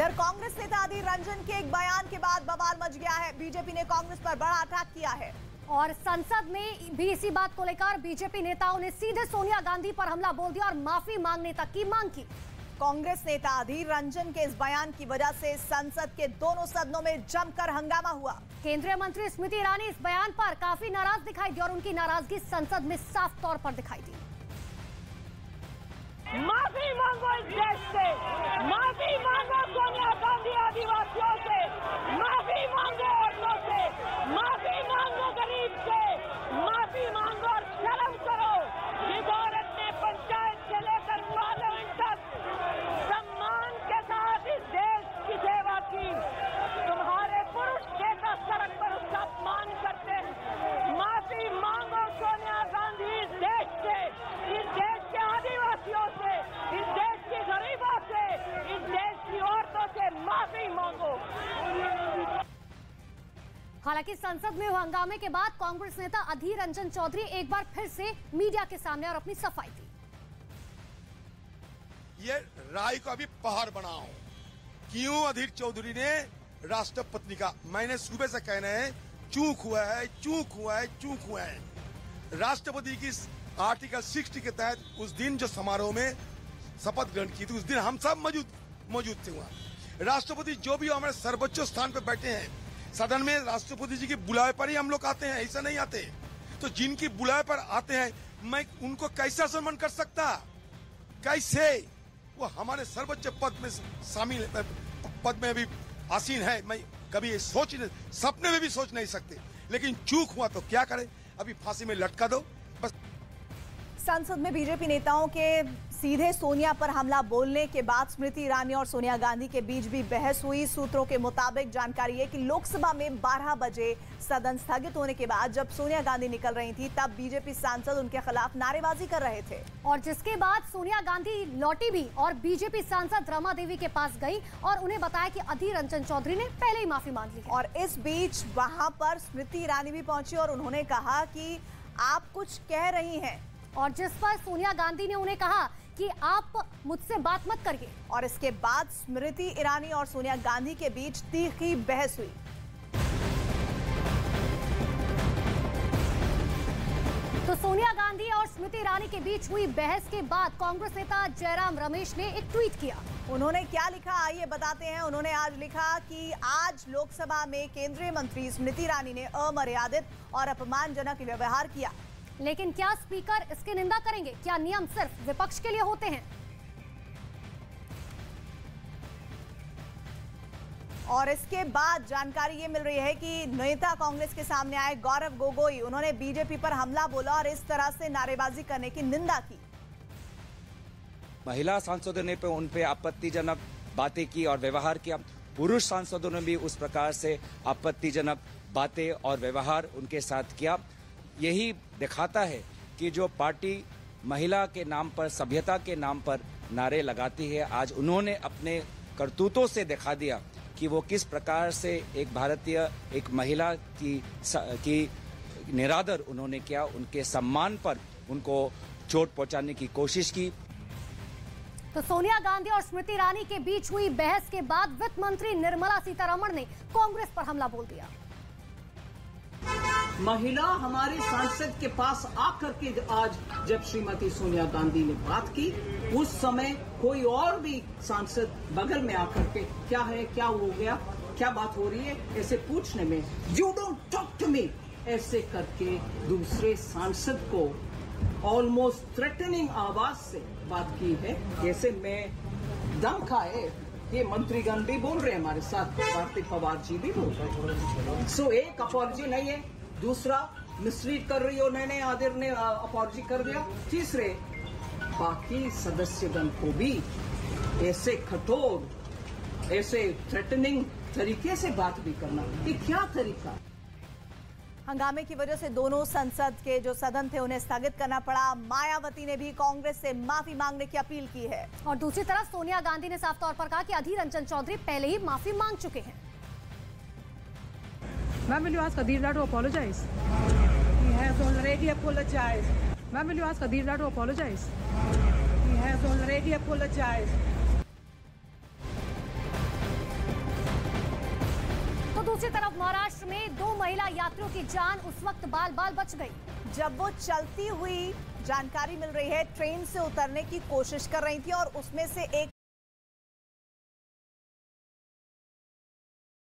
इधर कांग्रेस नेता अधीर रंजन के एक बयान के बाद बवाल मच गया है। बीजेपी ने कांग्रेस पर बड़ा अटैक किया है और संसद में भी इसी बात को लेकर बीजेपी नेताओं ने सीधे सोनिया गांधी पर हमला बोल दिया और माफी मांगने तक की मांग की। कांग्रेस नेता अधीर रंजन के इस बयान की वजह से संसद के दोनों सदनों में जमकर हंगामा हुआ। केंद्रीय मंत्री स्मृति ईरानी इस बयान पर काफी नाराज दिखाई दी और उनकी नाराजगी संसद में साफ तौर पर दिखाई दी। माफी मांगो इस देश से, माफी मांगो सोनिया गांधी आदिवासियों से, माफी मांगो औरतों से, माफी मांगो गरीब से, माफी मांगो और शर्म करो। जिस औरत ने पंचायत से लेकर पार्लियामेंट तक सम्मान के साथ इस देश की सेवा की, तुम्हारे पुरुष नेता सड़क पर उसका अपमान करते हैं। माफी मांगो सोनिया गांधी इस देश से, इस देश के आदिवासियों से, इस देश की गरीबों से, इस देश की औरतों से माफी मांगो। हालांकि संसद में हुए हंगामे के बाद कांग्रेस नेता अधीर रंजन चौधरी एक बार फिर से मीडिया के सामने और अपनी सफाई दी। ये राय को अभी पहाड़ बनाओ। क्यों अधीर चौधरी ने राष्ट्रपति का, मैंने सुबह से कहना है चूक हुआ है, चूक हुआ है, चूक हुआ है। राष्ट्रपति की आर्टिकल 60 के तहत उस दिन जो समारोह में शपथ ग्रहण की थी, उस दिन हम सब मौजूद थे वहाँ। राष्ट्रपति जो भी हमारे सर्वोच्च स्थान पर बैठे हैं, सदन में राष्ट्रपति जी की बुलावे पर ही हम लोग आते हैं, ऐसा नहीं आते। तो जिनकी बुलावे पर आते हैं, मैं उनको कैसा सम्मान कर सकता? कैसे? वो हमारे सर्वोच्च पद में शामिल, पद में भी आसीन है। मैं कभी सपने में भी सोच नहीं सकते। लेकिन चूक हुआ तो क्या करे? अभी फांसी में लटका दो बस। संसद में बीजेपी नेताओं के सीधे सोनिया पर हमला बोलने के बाद स्मृति ईरानी और सोनिया गांधी के बीच भी बहस हुई। सूत्रों के मुताबिक जानकारी है कि लोकसभा में 12 बजे सदन स्थगित होने के बाद जब सोनिया गांधी निकल रही थी, तब बीजेपी सांसद उनके खिलाफ नारेबाजी कर रहे थे और जिसके बाद सोनिया गांधी लौटी भी और बीजेपी सांसद रमा देवी के पास गई और उन्हें बताया कि अधीर रंजन चौधरी ने पहले ही माफी मांग ली। और इस बीच वहां पर स्मृति ईरानी भी पहुंची और उन्होंने कहा कि आप कुछ कह रही हैं, और जिस पर सोनिया गांधी ने उन्हें कहा कि आप मुझसे बात मत करिए। और इसके बाद स्मृति ईरानी और सोनिया गांधी के बीच तीखी बहस हुई। तो सोनिया गांधी और स्मृति ईरानी के बीच हुई बहस के बाद कांग्रेस नेता जयराम रमेश ने एक ट्वीट किया। उन्होंने क्या लिखा आइए बताते हैं। उन्होंने आज लिखा कि आज लोकसभा में केंद्रीय मंत्री स्मृति ईरानी ने अमर्यादित और अपमानजनक व्यवहार किया। लेकिन क्या स्पीकर इसकी निंदा करेंगे? क्या नियम सिर्फ विपक्ष के लिए होते हैं? और इसके बाद जानकारी ये मिल रही है कि नेता कांग्रेस के सामने आए गौरव गोगोई, उन्होंने बीजेपी पर हमला बोला और इस तरह से नारेबाजी करने की निंदा की। महिला सांसदों ने उन पे आपत्तिजनक बातें की और व्यवहार किया। पुरुष सांसदों ने भी उस प्रकार से आपत्तिजनक बातें और व्यवहार उनके साथ किया। यही दिखाता है कि जो पार्टी महिला के नाम पर, सभ्यता के नाम पर नारे लगाती है, आज उन्होंने अपने करतूतों से दिखा दिया कि वो किस प्रकार से एक भारतीय, एक महिला की निरादर उन्होंने किया। उनके सम्मान पर उनको चोट पहुंचाने की कोशिश की। तो सोनिया गांधी और स्मृति ईरानी के बीच हुई बहस के बाद वित्त मंत्री निर्मला सीतारमण ने कांग्रेस पर हमला बोल दिया। महिला हमारे सांसद के पास आकर के आज जब श्रीमती सोनिया गांधी ने बात की, उस समय कोई और भी सांसद बगल में आकर के क्या है, क्या हो गया, क्या बात हो रही है, ऐसे पूछने में you don't talk to me ऐसे करके दूसरे सांसद को ऑलमोस्ट थ्रेटनिंग आवाज से बात की है। जैसे मैं दम खाए, ये मंत्रीगण भी बोल रहे हैं, हमारे साथ पार्थिव पवार जी भी बोल रहे हैं। सो एक अपॉलजी नहीं है, दूसरा मिसरीड कर रही हो, नए आदिर ने अपॉलजी कर दिया, तीसरे बाकी सदस्यगण को भी ऐसे कठोर, ऐसे थ्रेटनिंग तरीके से बात भी करना, ये क्या तरीका? हंगामे की वजह से दोनों संसद के जो सदन थे उन्हें स्थगित करना पड़ा। मायावती ने भी कांग्रेस से माफी मांगने की अपील की है और दूसरी तरफ सोनिया गांधी ने साफ तौर पर कहा कि अधीर रंजन चौधरी पहले ही माफी मांग चुके हैं। Ma'am, will you ask Adira to apologize? He has already apologized. Ma'am, will you ask Adira to apologize? He has already apologized. दूसरी तरफ महाराष्ट्र में 2 महिला यात्रियों की जान उस वक्त बाल बाल बच गई जब वो चलती हुई जानकारी मिल रही है ट्रेन से उतरने की कोशिश कर रही थी और उसमें से एक